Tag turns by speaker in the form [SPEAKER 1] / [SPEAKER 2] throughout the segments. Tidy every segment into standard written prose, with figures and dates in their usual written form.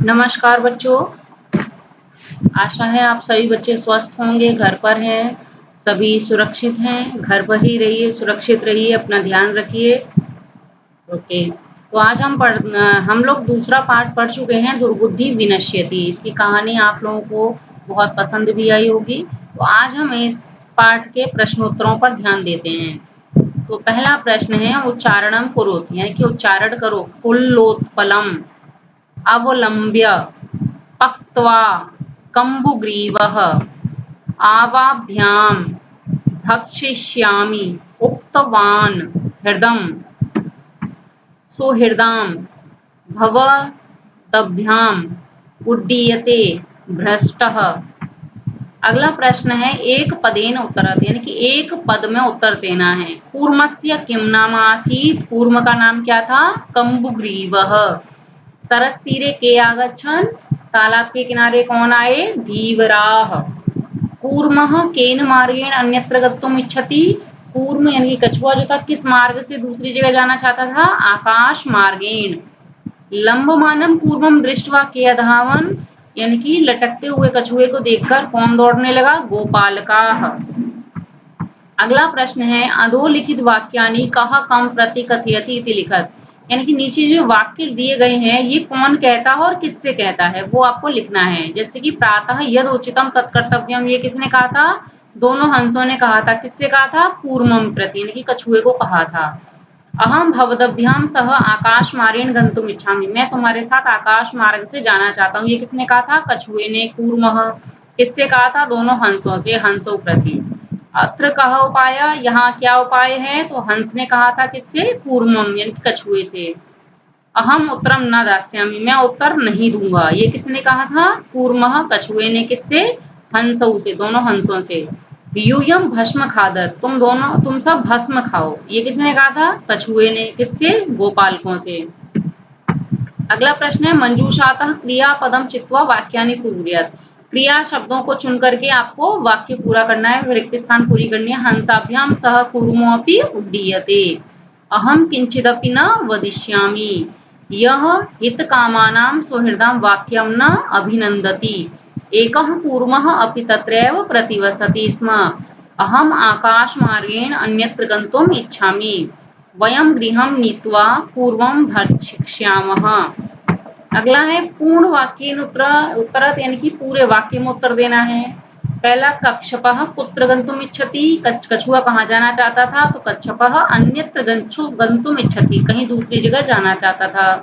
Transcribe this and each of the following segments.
[SPEAKER 1] नमस्कार बच्चों, आशा है आप सभी बच्चे स्वस्थ होंगे, घर पर हैं, सभी सुरक्षित हैं, घर पर ही रहिए, सुरक्षित रहिए, अपना ध्यान रखिए। ओके, तो आज हम लोग दूसरा पार्ट पढ़ चुके हैं, दुर्बुद्धि विनश्यति। इसकी कहानी आप लोगों को बहुत पसंद भी आई होगी। तो आज हम इस पार्ट के प्रश्नोत्तरों पर ध्यान देते हैं। तो पहला प्रश्न है उच्चारणम कुरुत, यानी कि उच्चारण करो। फुल्लोत्पलम, अवलंब्य, पक्त्वा, कम्बुग्रीवः, आवाभ्यां भक्षयिष्यामि, उक्तवान् हृदं, सुहृदां, भवदभ्याम् उड्डीयते भ्रष्टः। अगला प्रश्न है एक पदेन उत्तरत, यानी कि एक पद में उत्तर देना है। कूर्मस्य किम नाम आसीत्, कूर्म का नाम क्या था? कम्बुग्रीवः। सरसतीरे के आगच्छन्, तालाब के किनारे कौन आए? धीवराः। कूर्मः केन मार्गेण अन्यत्र गन्तुम् इच्छति, कूर्म यानी कि कछुआ जो था किस मार्ग से दूसरी जगह जाना चाहता था? आकाश मार्गेण। लंबमानं कूर्मं दृष्ट्वा के अधावन्, यानी कि लटकते हुए कछुए को देखकर कौन दौड़ने लगा? गोपालकाः। अगला प्रश्न है अधोलिखित वाक्यानि कः कम प्रति कथयति इति लिखत, यानी कि नीचे जो वाक्य दिए गए हैं ये कौन कहता है और किससे कहता है वो आपको लिखना है। जैसे कि प्रातः यद उचितम तत्कर्तव्यम, ये किसने कहा था? दोनों हंसों ने कहा था। किससे कहा था? कूर्मम प्रति, यानी कि कछुए को कहा था। अहम भवदभ्याम सह आकाश मार्गेण गंतुम इच्छामि, मैं तुम्हारे साथ आकाश मार्ग से जाना चाहता हूँ। ये किसने कहा था? कछुए ने। कूर्मः किससे कहा था? दोनों हंसों से, हंसों प्रति। अत्र कह उपाय, यहाँ क्या उपाय है? तो हंस ने कहा था किससे? कूर्मम यानी कछुए से। अहम उत्तरम न दास्यामि, मैं उत्तर नहीं दूंगा। ये किसने कहा था? कूर्मः, कछुए ने। किससे? हंसों से, दोनों हंसों से। यूयम भस्म खादर, तुम सब भस्म खाओ। ये किसने कहा था? कछुए ने। किससे? गोपालकों से। अगला प्रश्न है मंजूषातः क्रियापदम चित्वा वाक्यानि पूरयत, क्रिया शब्दों को चुन करके आपको वाक्य पूरा करना है, रिक्त स्थान पूरी करनी है। हंसाभ्याम सह कूर्मोऽपि उड्डीयते, अहम किंचिदपि न वदिष्यामि, यह हितकामानां सुहृदां वाक्यं न अभिनन्दति, एकः कूर्मः अपि तत्रैव प्रतिवसति स्म, अहम आकाशमार्गेण अन्यत्र गन्तुम् इच्छामि, वयं गृहं नीत्वा पूर्वं भक्षयामः। अगला है पूर्ण वाक्येन उत्तरत, यानी कि पूरे वाक्य में उत्तर देना है। पहला कच्छपः कुत्र गन्तुम् इच्छति, कछुआ कहाँ जाना चाहता था? तो कच्छपः अन्यत्र गन्तुम् इच्छति, कहीं दूसरी जगह जाना चाहता था।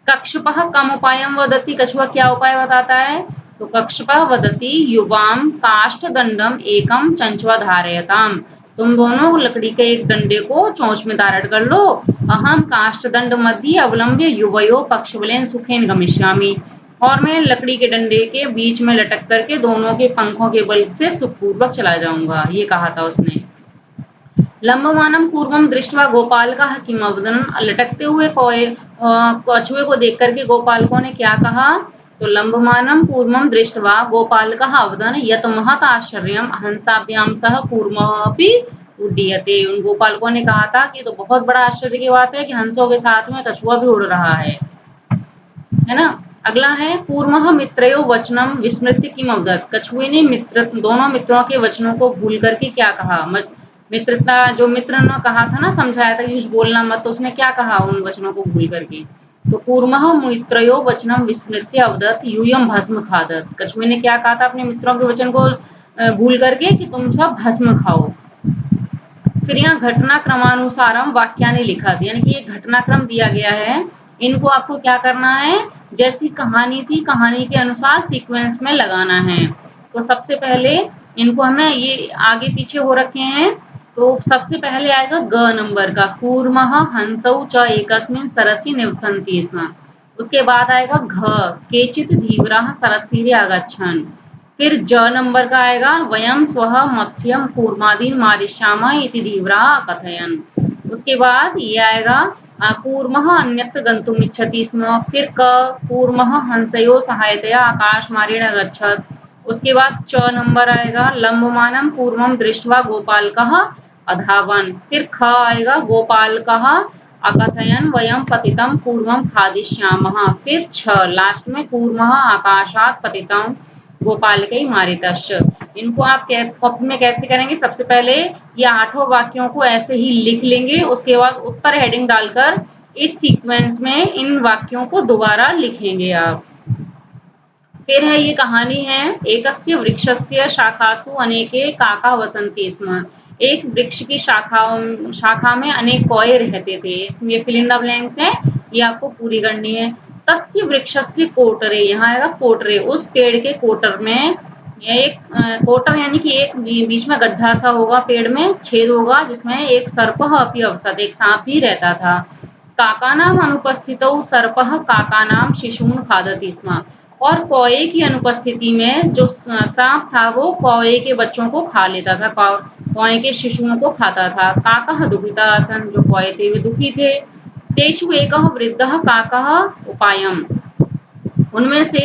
[SPEAKER 1] कक्षपः कम उपायं वदति, कछुआ क्या उपाय बताता है? तो कक्षपः वदति युवां काष्ठदंडम एकम चंचवा धारयताम, तुम दोनों लकड़ी के एक डंडे को चोंच में धारण कर लो। अहम काष्ठदंड मध्ये अवलंब्य युवयो पक्षबलेन सुखेन गमिष्यामि, और मैं लकड़ी के डंडे के बीच में लटक करके दोनों के पंखों के बल से सुखपूर्वक चला जाऊंगा। ये कहा था उसने। लंबमानम पूर्वम दृष्टवा गोपालकः किम अवदन्, लटकते हुए कछुए को देख करके गोपालकों ने क्या कहा? तो लंबमानम पूर्वम दृष्टवा गोपालकः अवदन् यत् महत् आश्चर्यम् हंसाभ्यां सह कूर्मः अपि उड्डीयते, उन गोपालकों ने कहा था कि तो बहुत बड़ा आश्चर्य की बात है कि हंसों के साथ में कछुआ भी उड़ रहा है ना। अगला है कूर्मः मित्रयो वचनम विस्मृत्य किम अवदत्, कछुए ने दोनों मित्रों के वचनों को भूल करके क्या कहा? मित्रता, जो मित्र ने कहा था ना, समझाया था कि बोलना मत, तो उसने क्या कहा उन वचनों को भूल करके? तो कूर्मः मित्रयो वचनम विस्मृत्य अवदत् यूयम भस्म खादत्, कछुए ने क्या कहा था अपने मित्रों के वचन को भूल करके कि तुम सब भस्म खाओ। फिर यहाँ घटनाक्रमानुसारम वाक्यानि लिखत, यानी कि ये घटनाक्रम दिया गया है, इनको आपको क्या करना है? जैसी कहानी थी कहानी के अनुसार सीक्वेंस में लगाना है। तो सबसे पहले इनको हमें ये आगे पीछे हो रखे हैं, तो सबसे पहले आएगा ग नंबर का, कूर्मः हंसौ च एकस्मिन् सरसि निवसन्ति स्म। उसके बाद आएगा घ, केचित् धीवराः सरसतीरे आगच्छन्। फिर ज नंबर का आएगा वयम स्वः मत्स्यम कूर्मादीन मारिष्यामः इति धीवराः कथयन्। उसके बाद ये आएगा कूर्मः अन्यत्र गन्तुम् इच्छति स्म। फिर क, कूर्मः हंसयोः सहायतया आकाशमार्गेण अगच्छत्। उसके बाद च नंबर आएगा लंबमानं कूर्मं दृष्ट्वा गोपालकः अधावन्। फिर ख आएगा गोपालकः अकथयन वयम पतितम पूर्वम खादिष्यामः। फिर 6 लास्ट में कूर्मः आकाशात् पतितम गोपालकै मारितश्च। इनको आप कॉपी में कैसे करेंगे, सबसे पहले ये 8 वाक्यों को ऐसे ही लिख लेंगे, उसके बाद उत्तर हेडिंग डालकर इस सीक्वेंस में इन वाक्यों को दोबारा लिखेंगे आप। फिर है ये कहानी है, एकस्य वृक्षस्य शाखासु अनेके काका वसन्ति स्म। एक वृक्ष की शाखा में अनेक कौए रहते थे। इसमें फिल इन द ब्लैंक्स है, ये आपको पूरी करनी है। तस्य वृक्षस्य कोटरे, यहाँ आएगा कोटरे, उस पेड़ के कोटर में एक कोटर यानी कि एक बीच में गड्ढा सा होगा, पेड़ में छेद होगा जिसमें एक सर्पः अपि अवसत, एक सांप भी रहता था। काकानाम अनुपस्थितौ सर्पः काकानाम शिशून खादति स्म। और कौए की अनुपस्थिति में जो सांप था वो कौए के बच्चों को खा लेता था, कौए के शिशुओं को खाता था। काकः दुःखिता आसन, जो कौए थे वे दुखी थे। तेषु एकः वृद्धः काकः उपायम, उनमें से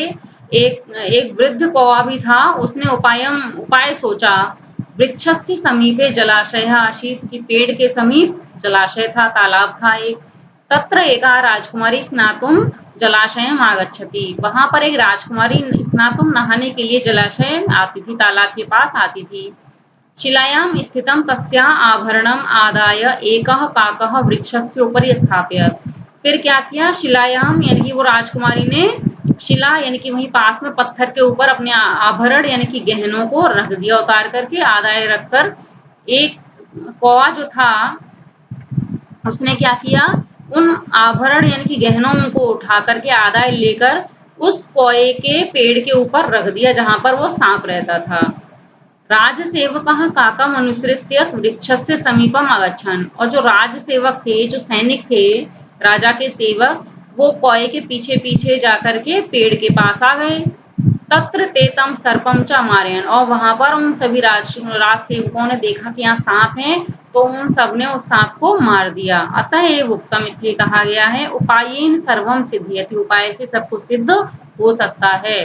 [SPEAKER 1] एक वृद्ध कौवा भी था, उसने उपाय सोचा। वृक्षस्य समीपे जलाशयः आसीत्, कि पेड़ के समीप जलाशय था, तालाब था एक। तत्र एका राजकुमारी स्नातुम जलाशयम आगच्छति, वहां पर एक राजकुमारी स्नातुम नहाने के लिए जलाशय आती थी, तालाब के पास आती थी। शिलायां स्थितं तस्याः आभरणम् आदाय एकः काकः वृक्षस्य उपरि स्थापयत्। फिर क्या किया, शिलायाम यानी कि वो राजकुमारी ने शिला यानी कि वहीं पास में पत्थर के ऊपर अपने आभरण यानी कि गहनों को रख दिया, उतार करके आदाय रखकर। एक कौवा जो था उसने क्या किया, उन आभरण यानी कि गहनों को उठा करके आदाय लेकर उस कौए के पेड़ के ऊपर रख दिया जहां पर वो सांप रहता था। राजसेवकः काकम् अनुसृत्य वृक्षस्य समीपम आगच्छन्, और जो राजसेवक थे, जो सैनिक थे, राजा के सेवक, वो कौए के पीछे पीछे जाकर के पेड़ के पास आ गए। तत्र ते तं सर्पं च अमारयन्, और वहां पर उन सभी राजसेवकों ने देखा कि यहाँ सांप है, तो उन सब ने उस सांप को मार दिया। अतः एव उक्तम, इसलिए कहा गया है, उपायेन सर्वम सिद्ध्यति, उपाय से सब कुछ सिद्ध हो सकता है।